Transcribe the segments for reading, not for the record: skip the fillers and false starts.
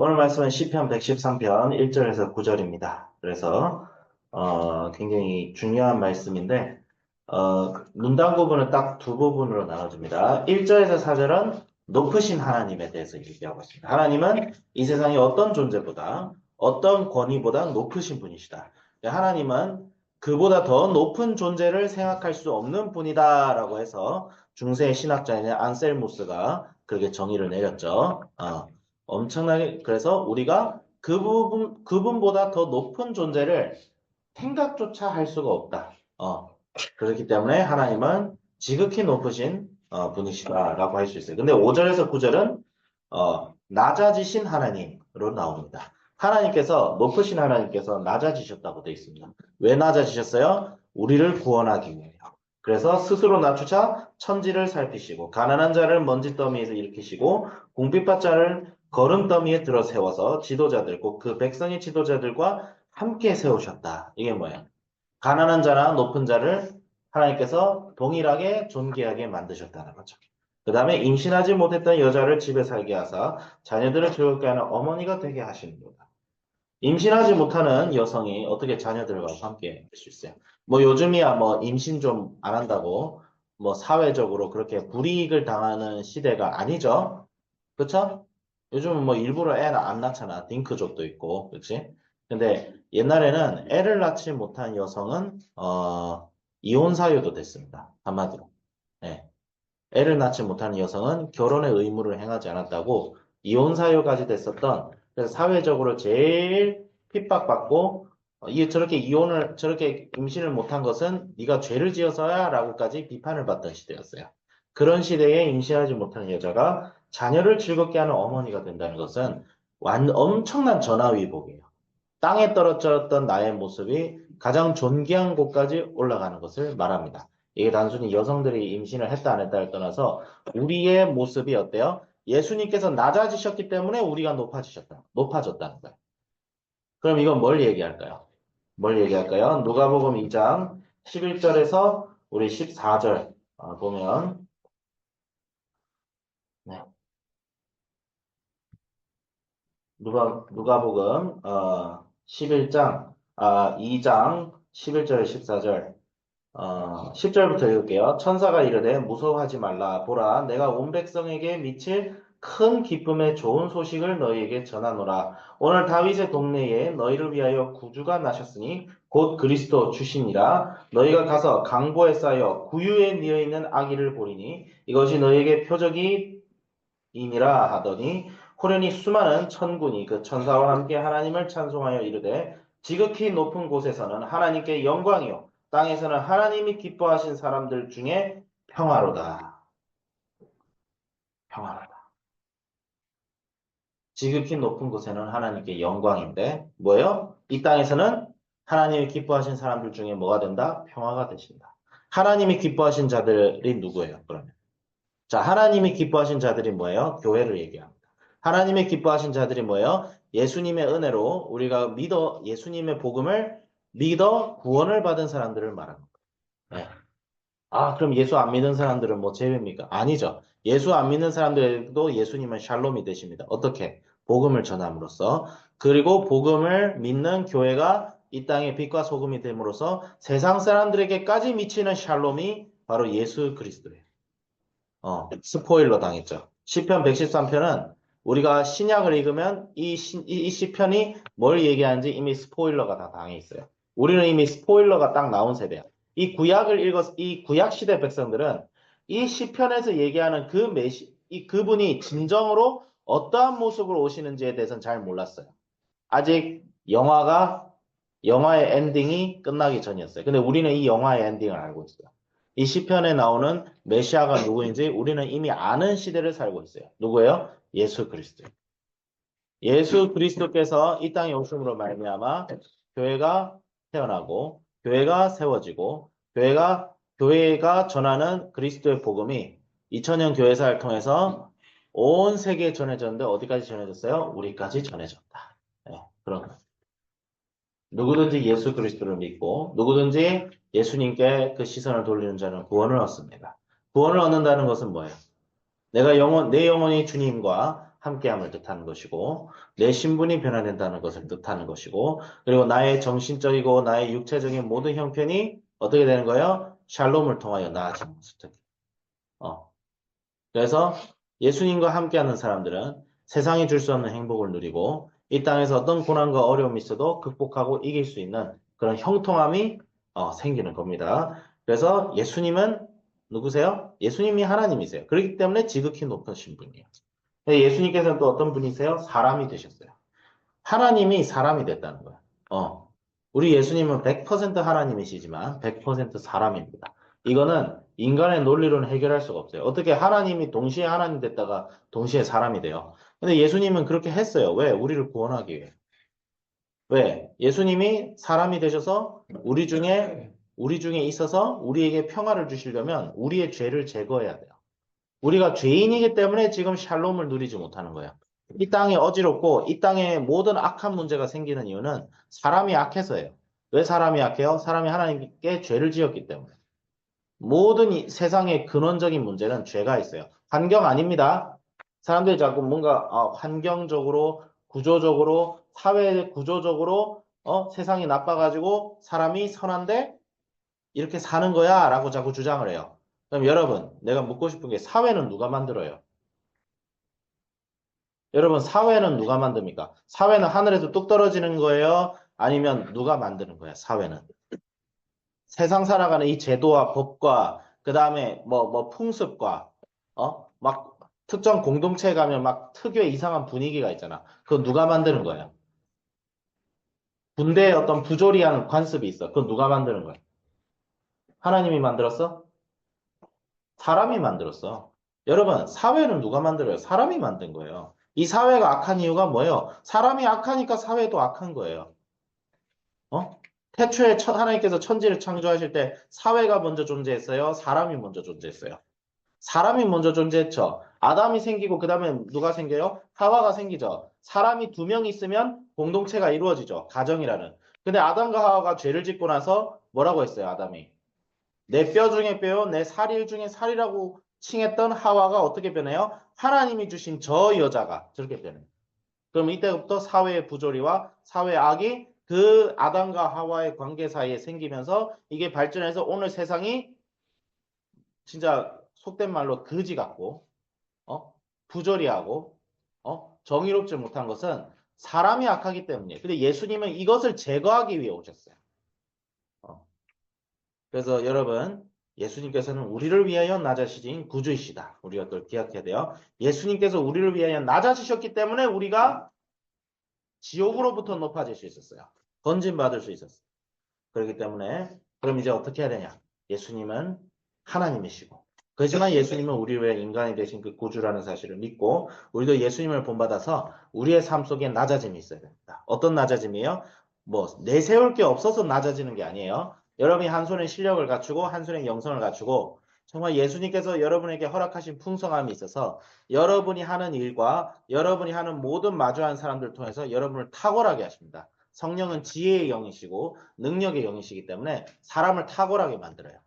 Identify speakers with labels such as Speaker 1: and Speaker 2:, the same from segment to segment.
Speaker 1: 오늘 말씀은 시편 113편 1절에서 9절입니다. 그래서 굉장히 중요한 말씀인데 문단 부분은 딱 두 부분으로 나눠집니다. 1절에서 4절은 높으신 하나님에 대해서 얘기하고 있습니다. 하나님은 이 세상의 어떤 존재보다 어떤 권위보다 높으신 분이시다. 하나님은 그보다 더 높은 존재를 생각할 수 없는 분이다라고 해서 중세 신학자인 안셀무스가 그렇게 정의를 내렸죠. 엄청나게, 그래서 우리가 그분보다 더 높은 존재를 생각조차 할 수가 없다. 그렇기 때문에 하나님은 지극히 높으신 분이시다라고 할 수 있어요. 근데 5절에서 9절은 낮아지신 하나님으로 나옵니다. 하나님께서, 높으신 하나님께서 낮아지셨다고 되어 있습니다. 왜 낮아지셨어요? 우리를 구원하기 위해요. 그래서 스스로 낮추자 천지를 살피시고 가난한 자를 먼지 더미에서 일으키시고 궁핍한 자를 거름더미에 들어 세워서 지도자들, 곧 그 백성의 지도자들과 함께 세우셨다. 이게 뭐예요? 가난한 자나 높은 자를 하나님께서 동일하게 존귀하게 만드셨다는 거죠. 그 다음에 임신하지 못했던 여자를 집에 살게 하사 자녀들을 즐겁게 하는 어머니가 되게 하시는 거다. 임신하지 못하는 여성이 어떻게 자녀들과 함께 할 수 있어요? 뭐 요즘이야 뭐 임신 좀 안 한다고 뭐 사회적으로 그렇게 불이익을 당하는 시대가 아니죠. 그쵸? 요즘은 뭐 일부러 애 안 낳잖아. 딩크족도 있고, 그치? 근데 옛날에는 애를 낳지 못한 여성은, 이혼 사유도 됐습니다. 한마디로. 예. 애를 낳지 못하는 여성은 결혼의 의무를 행하지 않았다고 이혼 사유까지 됐었던, 그래서 사회적으로 제일 핍박받고, 이게 저렇게 이혼을, 저렇게 임신을 못한 것은 네가 죄를 지어서야 라고까지 비판을 받던 시대였어요. 그런 시대에 임신하지 못하는 여자가 자녀를 즐겁게 하는 어머니가 된다는 것은 엄청난 전화위복이에요. 땅에 떨어졌던 나의 모습이 가장 존귀한 곳까지 올라가는 것을 말합니다. 이게 단순히 여성들이 임신을 했다 안 했다를 떠나서 우리의 모습이 어때요? 예수님께서 낮아지셨기 때문에 우리가 높아졌다는 거예요. 그럼 이건 뭘 얘기할까요? 뭘 얘기할까요? 누가복음 2장 11절에서 우리 14절 보면 네. 누가복음 11장 2장 11절 14절 10절부터 읽을게요. 천사가 이르되 무서워하지 말라. 보라, 내가 온 백성에게 미칠 큰 기쁨의 좋은 소식을 너희에게 전하노라. 오늘 다윗의 동네에 너희를 위하여 구주가 나셨으니 곧 그리스도 주시니라. 너희가 가서 강보에 쌓여 구유에 뉘어 있는 아기를 보리니 이것이 너희에게 표적이 이니라 하더니 호련히 수많은 천군이 그 천사와 함께 하나님을 찬송하여 이르되 지극히 높은 곳에서는 하나님께 영광이요 땅에서는 하나님이 기뻐하신 사람들 중에 평화로다. 평화로다. 지극히 높은 곳에는 하나님께 영광인데 뭐예요? 이 땅에서는 하나님이 기뻐하신 사람들 중에 뭐가 된다? 평화가 되신다. 하나님이 기뻐하신 자들이 누구예요? 그러면 자, 하나님이 기뻐하신 자들이 뭐예요? 교회를 얘기합니다. 하나님의 기뻐하신 자들이 뭐예요? 예수님의 은혜로 우리가 예수님의 복음을 믿어 구원을 받은 사람들을 말하는 거예요. 네. 그럼 예수 안 믿는 사람들은 뭐 제외입니까? 아니죠. 예수 안 믿는 사람들에게도 예수님은 샬롬이 되십니다. 어떻게? 복음을 전함으로써. 그리고 복음을 믿는 교회가 이 땅의 빛과 소금이 됨으로써 세상 사람들에게까지 미치는 샬롬이 바로 예수 그리스도예요. 스포일러 당했죠. 시편 113편은 우리가 신약을 읽으면 이 시편이 뭘 얘기하는지 이미 스포일러가 다 당해 있어요. 우리는 이미 스포일러가 딱 나온 세대야. 이 구약 시대 백성들은 이 시편에서 얘기하는 그분이 진정으로 어떠한 모습으로 오시는지에 대해서는 잘 몰랐어요. 아직 영화의 엔딩이 끝나기 전이었어요. 근데 우리는 이 영화의 엔딩을 알고 있어요. 이 시편에 나오는 메시아가 누구인지 우리는 이미 아는 시대를 살고 있어요. 누구예요? 예수 그리스도. 예수 그리스도께서 이 땅에 오심으로 말미암아 교회가 태어나고 교회가 세워지고 교회가 전하는 그리스도의 복음이 2000년 교회사를 통해서 온 세계에 전해졌는데 어디까지 전해졌어요? 우리까지 전해졌다. 네, 그런 거. 누구든지 예수 그리스도를 믿고 누구든지 예수님께 그 시선을 돌리는 자는 구원을 얻습니다. 구원을 얻는다는 것은 뭐예요? 내 영혼이 주님과 함께함을 뜻하는 것이고, 내 신분이 변화된다는 것을 뜻하는 것이고, 그리고 나의 정신적이고 나의 육체적인 모든 형편이 어떻게 되는 거예요? 샬롬을 통하여 나아지는 것을. 그래서 예수님과 함께하는 사람들은 세상이 줄 수 없는 행복을 누리고 이 땅에서 어떤 고난과 어려움이 있어도 극복하고 이길 수 있는 그런 형통함이 생기는 겁니다. 그래서 예수님은 누구세요? 예수님이 하나님이세요. 그렇기 때문에 지극히 높으신 분이에요. 예수님께서는 또 어떤 분이세요? 사람이 되셨어요. 하나님이 사람이 됐다는 거예요. 우리 예수님은 100% 하나님이시지만 100% 사람입니다. 이거는 인간의 논리로는 해결할 수가 없어요. 어떻게 하나님이 동시에 하나님 됐다가 동시에 사람이 돼요? 근데 예수님은 그렇게 했어요. 왜? 우리를 구원하기 위해. 왜? 예수님이 사람이 되셔서 우리 중에 있어서 우리에게 평화를 주시려면 우리의 죄를 제거해야 돼요. 우리가 죄인이기 때문에 지금 샬롬을 누리지 못하는 거예요. 이 땅이 어지럽고 이 땅에 모든 악한 문제가 생기는 이유는 사람이 악해서예요. 왜 사람이 악해요? 사람이 하나님께 죄를 지었기 때문에. 모든 세상의 근원적인 문제는 죄가 있어요. 환경 아닙니다. 사람들이 자꾸 뭔가 환경적으로, 구조적으로, 사회 구조적으로 세상이 나빠가지고 사람이 선한데 이렇게 사는 거야 라고 자꾸 주장을 해요. 그럼 여러분, 내가 묻고 싶은 게 사회는 누가 만들어요? 여러분, 사회는 누가 만듭니까? 사회는 하늘에서 뚝 떨어지는 거예요? 아니면 누가 만드는 거예요? 사회는. 세상 살아가는 이 제도와 법과, 그 다음에 뭐 풍습과, 막 특정 공동체에 가면 막 특유의 이상한 분위기가 있잖아. 그거 누가 만드는 거예요? 군대에 어떤 부조리한 관습이 있어. 그거 누가 만드는 거야? 하나님이 만들었어? 사람이 만들었어. 여러분, 사회는 누가 만들어요? 사람이 만든 거예요. 이 사회가 악한 이유가 뭐예요? 사람이 악하니까 사회도 악한 거예요. 태초에 하나님께서 천지를 창조하실 때 사회가 먼저 존재했어요? 사람이 먼저 존재했어요? 사람이 먼저 존재했죠. 아담이 생기고 그 다음에 누가 생겨요? 하와가 생기죠. 사람이 두 명 있으면 공동체가 이루어지죠. 가정이라는. 근데 아담과 하와가 죄를 짓고 나서 뭐라고 했어요? 아담이. 내 뼈 중에 뼈요, 내 살일 중에 살이라고 칭했던 하와가 어떻게 변해요? 하나님이 주신 저 여자가 저렇게 변해요. 그럼 이때부터 사회의 부조리와 사회의 악이 그 아담과 하와의 관계 사이에 생기면서 이게 발전해서 오늘 세상이 진짜 속된 말로 거지 같고, 부조리하고, 정의롭지 못한 것은 사람이 악하기 때문이에요. 근데 예수님은 이것을 제거하기 위해 오셨어요. 어. 그래서 여러분, 예수님께서는 우리를 위하여 낮아지신 구주이시다. 우리가 그걸 기억해야 돼요. 예수님께서 우리를 위하여 낮아지셨기 때문에 우리가 지옥으로부터 높아질 수 있었어요. 건진받을 수 있었어요. 그렇기 때문에 그럼 이제 어떻게 해야 되냐? 예수님은 하나님이시고 그렇지만 예수님은 우리 외에 인간이 되신 그 구주라는 사실을 믿고 우리도 예수님을 본받아서 우리의 삶 속에 낮아짐이 있어야 됩니다. 어떤 낮아짐이에요? 뭐 내세울 게 없어서 낮아지는 게 아니에요. 여러분이 한 손에 실력을 갖추고 한 손에 영성을 갖추고 정말 예수님께서 여러분에게 허락하신 풍성함이 있어서 여러분이 하는 일과 여러분이 하는 모든 마주한 사람들을 통해서 여러분을 탁월하게 하십니다. 성령은 지혜의 영이시고 능력의 영이시기 때문에 사람을 탁월하게 만들어요.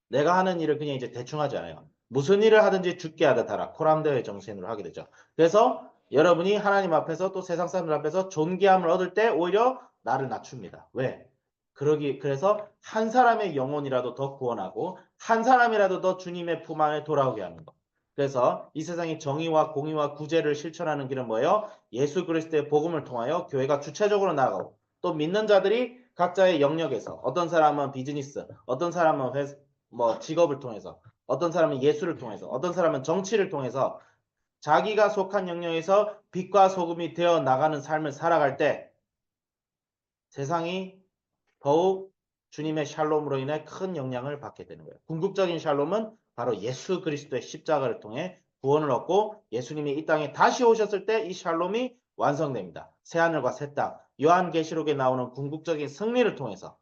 Speaker 1: 내가 하는 일을 그냥 이제 대충 하지 않아요. 무슨 일을 하든지 죽게 하듯 하라. 코람데오의 정신으로 하게 되죠. 그래서 여러분이 하나님 앞에서 또 세상 사람들 앞에서 존귀함을 얻을 때 오히려 나를 낮춥니다. 왜? 그래서 한 사람의 영혼이라도 더 구원하고 한 사람이라도 더 주님의 품 안에 돌아오게 하는 것. 그래서 이 세상의 정의와 공의와 구제를 실천하는 길은 뭐예요? 예수 그리스도의 복음을 통하여 교회가 주체적으로 나아가고 또 믿는 자들이 각자의 영역에서 어떤 사람은 비즈니스, 어떤 사람은 직업을 통해서, 어떤 사람은 예술을 통해서, 어떤 사람은 정치를 통해서 자기가 속한 영역에서 빛과 소금이 되어 나가는 삶을 살아갈 때 세상이 더욱 주님의 샬롬으로 인해 큰 영향을 받게 되는 거예요. 궁극적인 샬롬은 바로 예수 그리스도의 십자가를 통해 구원을 얻고 예수님이 이 땅에 다시 오셨을 때 이 샬롬이 완성됩니다. 새하늘과 새 땅, 요한계시록에 나오는 궁극적인 승리를 통해서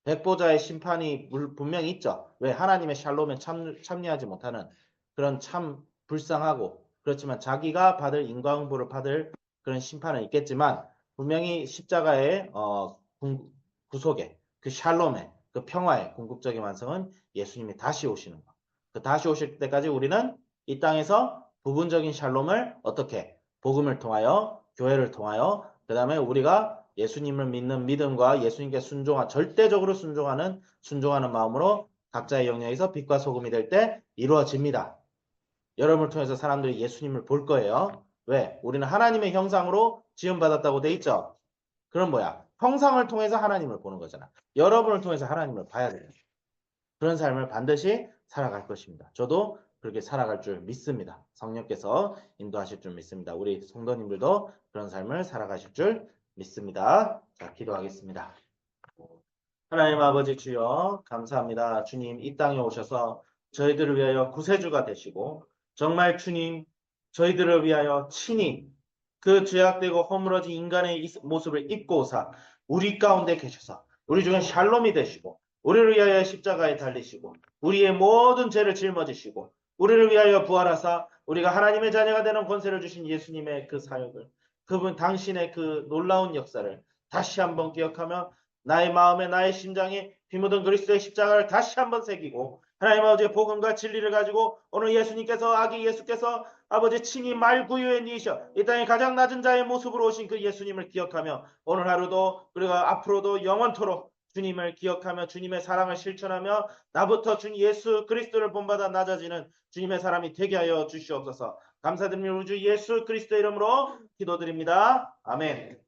Speaker 1: 백보자의 심판이 분명히 있죠. 왜? 하나님의 샬롬에 참여하지 못하는 그런 참 불쌍하고 그렇지만 자기가 받을 인과응보를 받을 그런 심판은 있겠지만 분명히 십자가의 구속의 그 샬롬의 그 평화의 궁극적인 완성은 예수님이 다시 오시는 것. 그 다시 오실 때까지 우리는 이 땅에서 부분적인 샬롬을 어떻게? 복음을 통하여, 교회를 통하여, 그 다음에 우리가 예수님을 믿는 믿음과 예수님께 절대적으로 순종하는 마음으로 각자의 영역에서 빛과 소금이 될 때 이루어집니다. 여러분을 통해서 사람들이 예수님을 볼 거예요. 왜? 우리는 하나님의 형상으로 지음받았다고 돼 있죠? 그럼 뭐야? 형상을 통해서 하나님을 보는 거잖아. 여러분을 통해서 하나님을 봐야 돼요. 그런 삶을 반드시 살아갈 것입니다. 저도 그렇게 살아갈 줄 믿습니다. 성령께서 인도하실 줄 믿습니다. 우리 성도님들도 그런 삶을 살아가실 줄 믿습니다. 자, 기도하겠습니다. 하나님 아버지 주여 감사합니다. 주님 이 땅에 오셔서 저희들을 위하여 구세주가 되시고 정말 주님 저희들을 위하여 친히 그 죄악되고 허물어진 인간의 모습을 입고 오사 우리 가운데 계셔서 우리 중에 샬롬이 되시고 우리를 위하여 십자가에 달리시고 우리의 모든 죄를 짊어지시고 우리를 위하여 부활하사 우리가 하나님의 자녀가 되는 권세를 주신 예수님의 그 사역을 그분 당신의 그 놀라운 역사를 다시 한번 기억하며 나의 마음에 나의 심장에 피 묻은 그리스도의 십자가를 다시 한번 새기고 하나님 아버지의 복음과 진리를 가지고 오늘 예수님께서 아기 예수께서 아버지 친히 말구유에 니이셔 이 땅의 가장 낮은 자의 모습으로 오신 그 예수님을 기억하며 오늘 하루도 그리고 앞으로도 영원토록 주님을 기억하며 주님의 사랑을 실천하며 나부터 주님 예수 그리스도를 본받아 낮아지는 주님의 사람이 되게 하여 주시옵소서. 감사드리며 우주 예수 그리스도 이름으로 기도드립니다. 아멘.